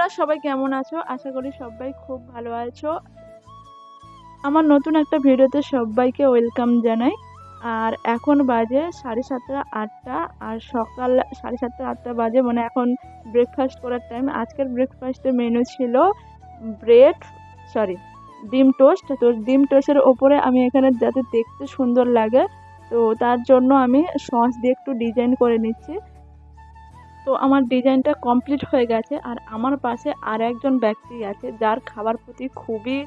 তোমরা সবাই কেমন আছো? আশা করি সবাই খুব ভালো আছো। আমার নতুন একটা ভিডিওতে সবাইকে ওয়েলকাম জানাই। আর এখন বাজে 7:30 8টা, আর সকাল 7:30 8টা বাজে, মানে এখন ব্রেকফাস্ট করার টাইম। আজকের ব্রেকফাস্টের মেনু ছিল ব্রেড, সরি, ডিম টোস্ট। তো ডিম টোস্টের ওপরে আমি এখানে যাতে দেখতে সুন্দর লাগে, তো তার জন্য আমি সস দিয়ে একটু ডিজাইন করে নিচ্ছি। তো আমার ডিজাইনটা কমপ্লিট হয়ে গেছে। আর আমার পাশে আর একজন ব্যক্তি আছে যার খাবার প্রতি খুবই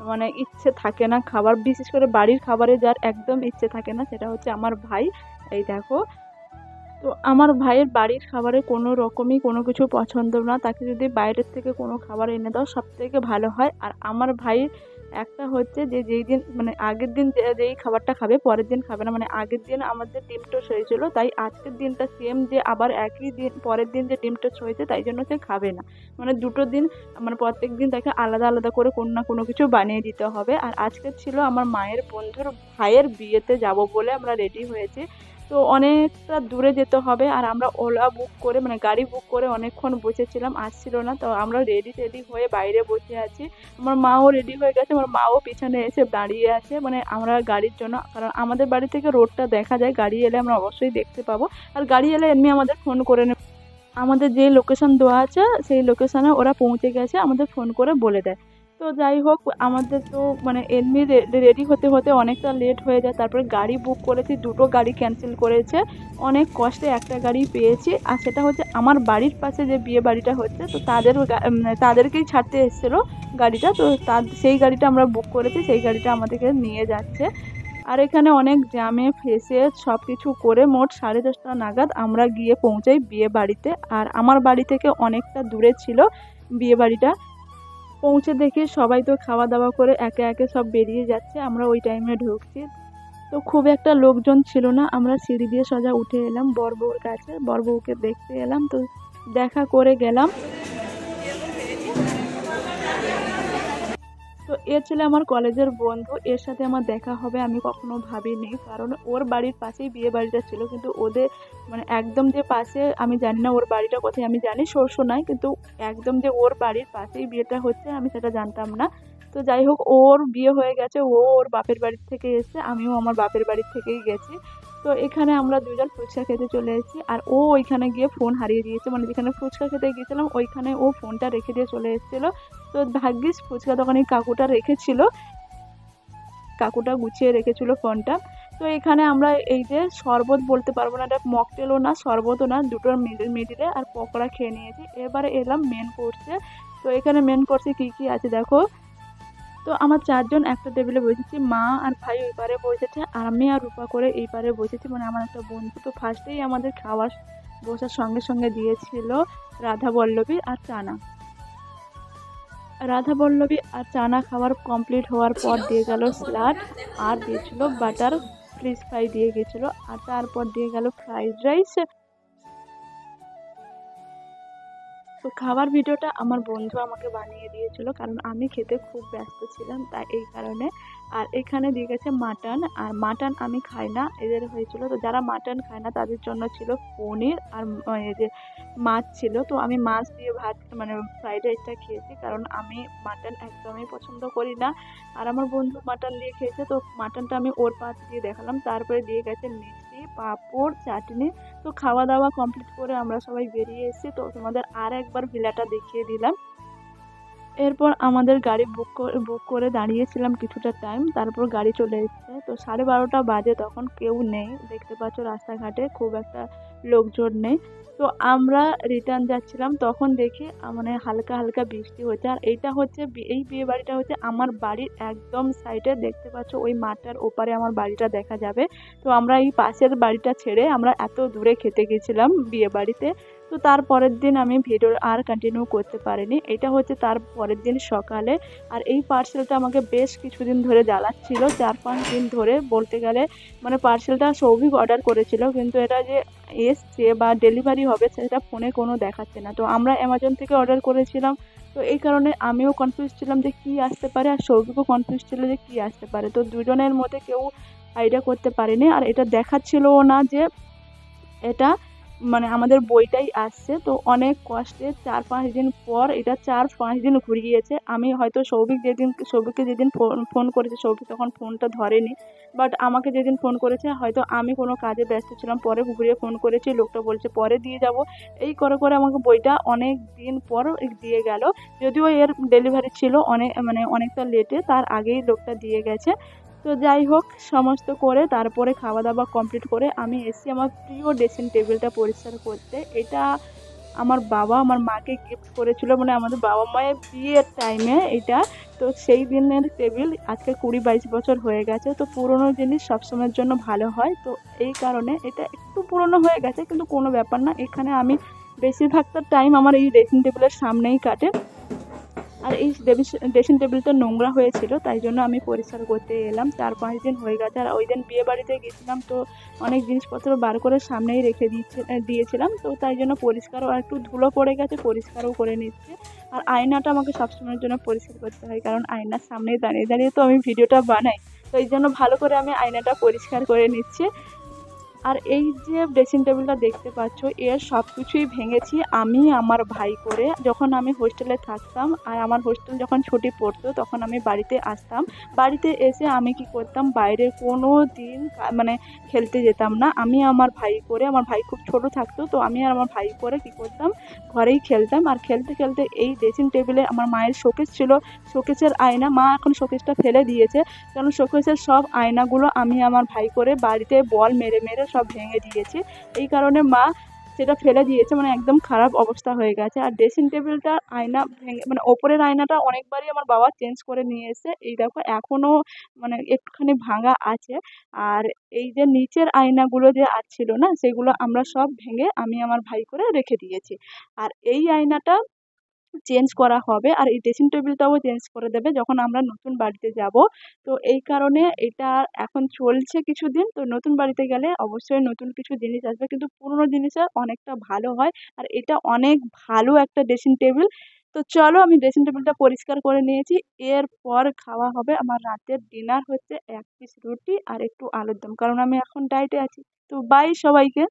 মানে ইচ্ছে থাকে না, খাবার বিশেষ করে বাড়ির খাবারে যার একদম ইচ্ছে থাকে না, সেটা হচ্ছে আমার ভাই। এই দেখো, তো আমার ভাইয়ের বাড়ির খাবারে কোনো রকমই কোনো কিছু পছন্দ না, তাকে যদি বাইরের থেকে কোনো খাবার এনে দাও সব থেকে ভালো হয়। আর আমার ভাইয়ের একটা হচ্ছে যে যেই দিন মানে আগের দিন যেই খাবারটা খাবে পরের দিন খাবে না, মানে আগের দিন আমাদের ডিম টোস্ট হয়েছিল, তাই আজকের দিনটা সেম যে আবার একই দিন পরের দিন যে ডিম টোস্ট হয়েছে তাই জন্য সে খাবে না। মানে দুটো দিন মানে প্রত্যেক দিন তাকে আলাদা আলাদা করে কোনো না কোনো কিছু বানিয়ে দিতে হবে। আর আজকে ছিল আমার মায়ের বন্ধুর ভাইয়ের বিয়েতে যাব বলে আমরা রেডি হয়েছি। তো অনেকটা দূরে যেতে হবে, আর আমরা ওলা বুক করে মানে গাড়ি বুক করে অনেকক্ষণ বসেছিলাম, আসছিল না। তো আমরা রেডি হয়ে বাইরে বসে আছি। আমার মাও রেডি হয়ে গেছে, আমার মাও পিছনে এসে দাঁড়িয়ে আছে, মানে আমরা গাড়ির জন্য, কারণ আমাদের বাড়ি থেকে রোডটা দেখা যায়, গাড়ি এলে আমরা অবশ্যই দেখতে পাবো। আর গাড়ি এলে এমনি আমাদের ফোন করে নেবে, আমাদের যে লোকেশন দেওয়া আছে সেই লোকেশনে ওরা পৌঁছে গেছে আমাদের ফোন করে বলে দেয়। তো যাই হোক, আমাদের তো মানে এমনি রেডি হতে হতে অনেকটা লেট হয়ে যায়। তারপরে গাড়ি বুক করেছি, দুটো গাড়ি ক্যান্সেল করেছে, অনেক কষ্টে একটা গাড়ি পেয়েছি। আর সেটা হচ্ছে আমার বাড়ির পাশে যে বিয়ে বাড়িটা হচ্ছে, তো তাদেরকেই ছাড়তে এসেছিলো গাড়িটা, তো সেই গাড়িটা আমরা বুক করেছি, সেই গাড়িটা আমাদেরকে নিয়ে যাচ্ছে। আর এখানে অনেক জ্যামে ফেসে সব কিছু করে মোট 10:30 নাগাদ আমরা গিয়ে পৌঁছাই বিয়ে বাড়িতে। আর আমার বাড়ি থেকে অনেকটা দূরে ছিল বিয়ে বাড়িটা। পৌঁছে দেখি সবাই তো খাওয়া দাওয়া করে একে একে সব বেরিয়ে যাচ্ছে, আমরা ওই টাইমে ঢুকছি। তো খুব একটা লোকজন ছিল না, আমরা সিঁড়ি দিয়ে সোজা উঠে এলাম বর বউর কাছে, বর বউকে দেখতে এলাম, তো দেখা করে গেলাম। তো এ ছিল আমার কলেজের বন্ধু, এর সাথে আমার দেখা হবে আমি কখনো ভাবিনি, কারণ ওর বাড়ির পাশেই বিয়ে বাড়িটা ছিল, কিন্তু ওদের মানে একদম যে পাশে আমি জানি না ওর বাড়িটা কোথায়, আমি জানি নাই, কিন্তু একদম যে ওর বাড়ির পাশেই বিয়েটা হচ্ছে আমি সেটা জানতাম না। তো যাই হোক, ওর বিয়ে হয়ে গেছে, ও ওর বাপের বাড়ি থেকে এসেছে, আমিও আমার বাপের বাড়ি থেকেই গেছি। তো এখানে আমরা দুজন ফুচকা খেতে চলে এসেছি, আর ও ওইখানে গিয়ে ফোন হারিয়ে দিয়েছে, মানে যেখানে ফুচকা খেতে গিয়েছিলাম ওইখানে ও ফোনটা রেখে দিয়ে চলে এসেছিলো। তো ভাগ্যিস ফুচকা দোকানে কাকুটা রেখেছিল, কাকুটা গুছিয়ে রেখেছিল ফোনটা। তো এখানে আমরা এই যে শরবত বলতে পারবো না, এটা মকটেলও না শরবতও না, দুটোর মিডিলে আর পকোড়া খেয়ে নিয়েছি। এবারে এলাম মেন কোর্সে। তো এখানে মেন কোর্সে কি কি আছে দেখো। তো আমার 4জন একটা টেবিলে বসেছি, মা আর ভাই ওই পারে বসেছে, আর আমি আর রূপা করে এই পারে বসেছি, মানে আমার একটা বন্ধু। তো ফার্স্টেই আমাদের খাওয়ার বসার সঙ্গে সঙ্গে দিয়েছিল রাধা বল্লভী আর চানা। রাধা বল্লভী আর চানা খাবার কমপ্লিট হওয়ার পর দিয়ে গেল স্যালাড, আর দিয়েছিল বাটার ফিশ ফ্রাই দিয়ে গেছিলো, আর তারপর দিয়ে গেল ফ্রাইড রাইস। তো খাবার ভিডিওটা আমার বন্ধু আমাকে বানিয়ে দিয়েছিল, কারণ আমি খেতে খুব ব্যস্ত ছিলাম, তাই এই কারণে। আর এখানে দিয়ে গেছে মাটন, আর মাটন আমি খাই না, এদের হয়েছিল। তো যারা মাটন খায় না তাদের জন্য ছিল পনির আর এই যে মাছ ছিল। তো আমি মাছ দিয়ে ভাত মানে ফ্রাইড রাইসটা খেয়েছি, কারণ আমি মাটন একদমই পছন্দ করি না। আর আমার বন্ধু মাটন দিয়ে খেয়েছে, তো মাটনটা আমি ওর পাত দিয়ে দেখালাম। তারপরে দিয়ে গেছে মিষ্টি, পাঁপড়, চাটনি। তো খাওয়া দাওয়া কমপ্লিট করে আমরা সবাই বেরিয়ে এসেছি, তো তোমাদের আর একবার ভিলাটা দেখিয়ে দিলাম। এরপর আমাদের গাড়ি বুক করে দাঁড়িয়েছিলাম কিছুটা টাইম, তারপর গাড়ি চলে এসেছে। তো 12:30 বাজে, তখন কেউ নেই, দেখতে পাচ্ছ রাস্তাঘাটে খুব একটা লোকজন নেই। তো আমরা রিটার্ন যাচ্ছিলাম, তখন দেখি মানে হালকা হালকা বৃষ্টি হচ্ছে। আর এইটা হচ্ছে এই বিয়ে বাড়িটা হচ্ছে আমার বাড়ির একদম সাইডে, দেখতে পাচ্ছ ওই মাঠটার ওপারে আমার বাড়িটা দেখা যাবে। তো আমরা এই পাশের বাড়িটা ছেড়ে আমরা এত দূরে খেতে গেছিলাম বিয়ে বাড়িতে। তো তার পরের দিন আমি ভিডিও আর কন্টিনিউ করতে পারিনি, এটা হচ্ছে তার পরের দিন সকালে। আর এই পার্সেলটা আমাকে বেশ কিছুদিন ধরে জ্বালাচ্ছিল, 4-5 দিন ধরে বলতে গেলে। মানে পার্সেলটা সৌভিক অর্ডার করেছিল, কিন্তু এটা যে এসছে বা ডেলিভারি হবে সেটা ফোনে কোনো দেখাচ্ছে না। তো আমরা অ্যামাজন থেকে অর্ডার করেছিলাম, তো এই কারণে আমিও কনফিউজ ছিলাম যে কী আসতে পারে, আর সৌভিকও কনফিউজ ছিল যে কী আসতে পারে। তো দুজনের মধ্যে কেউ আইডিয়া করতে পারেনি, আর এটা দেখাচ্ছিলও না যে এটা মানে আমাদের বইটাই আসছে। তো অনেক কষ্টে 4-5 দিন পর এটা 4-5 দিন ঘুরিয়েছে। আমি হয়তো সৌভিককে যেদিন ফোন করেছি, সৌভিক তখন ফোনটা ধরেনি। বাট আমাকে যেদিন ফোন করেছে হয়তো আমি কোনো কাজে ব্যস্ত ছিলাম, পরে ঘুরিয়ে ফোন করেছি, লোকটা বলছে পরে দিয়ে যাব। এই করে করে আমাকে বইটা অনেক দিন পর দিয়ে গেল। যদিও এর ডেলিভারি ছিল অনেকটা লেটে, তার আগেই লোকটা দিয়ে গেছে। তো যাই হোক, সমস্ত করে তারপরে খাওয়া দাওয়া কমপ্লিট করে আমি এসেছি আমার প্রিয় ড্রেসিং টেবিলটা পরিষ্কার করতে। এটা আমার বাবা আমার মাকে গিফট করেছিল, মানে আমাদের বাবা মায়ের বিয়ের টাইমে এটা। তো সেই দিনের টেবিল, আজকে 20-22 বছর হয়ে গেছে। তো পুরোনো জিনিস সবসময়ের জন্য ভালো হয়, তো এই কারণে এটা একটু পুরোনো হয়ে গেছে, কিন্তু কোনো ব্যাপার না। এখানে আমি বেশিরভাগটা টাইম আমার এই ড্রেসিং টেবিলের সামনেই কাটে। আর এই ড্রেসিং টেবিলটা নোংরা হয়েছিল, তাই জন্য আমি পরিষ্কার করতে এলাম। 4-5 দিন হয়ে গেছে। আর ওই দিন বিয়ে বাড়িতে গেছিলাম, তো অনেক জিনিসপত্র বার করে সামনেই রেখে দিয়েছিলাম, তো তাই জন্য পরিষ্কারও, আর একটু ধুলো পড়ে গেছে, পরিষ্কারও করে নিচ্ছে। আর আয়নাটা আমাকে সবসময়ের জন্য পরিষ্কার করতে হয়, কারণ আয়নার সামনে দাঁড়িয়ে দাঁড়িয়ে তো আমি ভিডিওটা বানাই। তো এই জন্য ভালো করে আমি আয়নাটা পরিষ্কার করে নিচ্ছি। আর এই যে ড্রেসিং টেবিলটা দেখতে পাচ্ছ, এর সব কিছুই ভেঙেছি আমি আমার ভাই করে। যখন আমি হোস্টেলে থাকতাম আর আমার হোস্টেল যখন ছুটি পড়তো তখন আমি বাড়িতে আসতাম। বাড়িতে এসে আমি কি করতাম, বাইরে কোনো দিন মানে খেলতে যেতাম না। আমি আমার ভাই করে, আমার ভাই খুব ছোট থাকতো, তো আমি আর আমার ভাই করে কি করতাম, ঘরেই খেলতাম। আর খেলতে খেলতে এই ড্রেসিং টেবিলে আমার মায়ের শোকেস ছিল, শোকেসের আয়না, মা এখন শোকেসটা ফেলে দিয়েছে, কারণ শোকেসের সব আয়নাগুলো আমি আমার ভাই করে বাড়িতে বল মেরে মেরে সব ভেঙে দিয়েছি। এই কারণে মা সেটা ফেলে দিয়েছে, মানে একদম খারাপ অবস্থা হয়ে গেছে। আর ড্রেসিং টেবিলটার আয়না ভেঙে, মানে ওপরের আয়নাটা অনেকবারই আমার বাবা চেঞ্জ করে নিয়ে এসে, এই দেখো এখনো মানে একটুখানি ভাঙা আছে। আর এই যে নিচের আয়নাগুলো যে ছিল না, সেগুলো আমরা সব ভেঙে আমি আমার ভাই করে রেখে দিয়েছি। আর এই আয়নাটা চেঞ্জ করা হবে, আর এই ড্রেসিং টেবিলটাও চেঞ্জ করে দেবে যখন আমরা নতুন বাড়িতে যাব। তো এই কারণে এটা এখন চলছে কিছুদিন, তো নতুন বাড়িতে গেলে অবশ্যই নতুন কিছু জিনিস আসবে, কিন্তু পুরোনো জিনিসের অনেকটা ভালো হয়। আর এটা অনেক ভালো একটা ড্রেসিং টেবিল। তো চলো, আমি ড্রেসিং টেবিলটা পরিষ্কার করে নিয়েছি। এরপর খাওয়া হবে, আমার রাতের ডিনার হচ্ছে 1 পিস রুটি আর একটু আলুর দম, কারণ আমি এখন ডায়েটে আছি। তো বাই সবাইকে।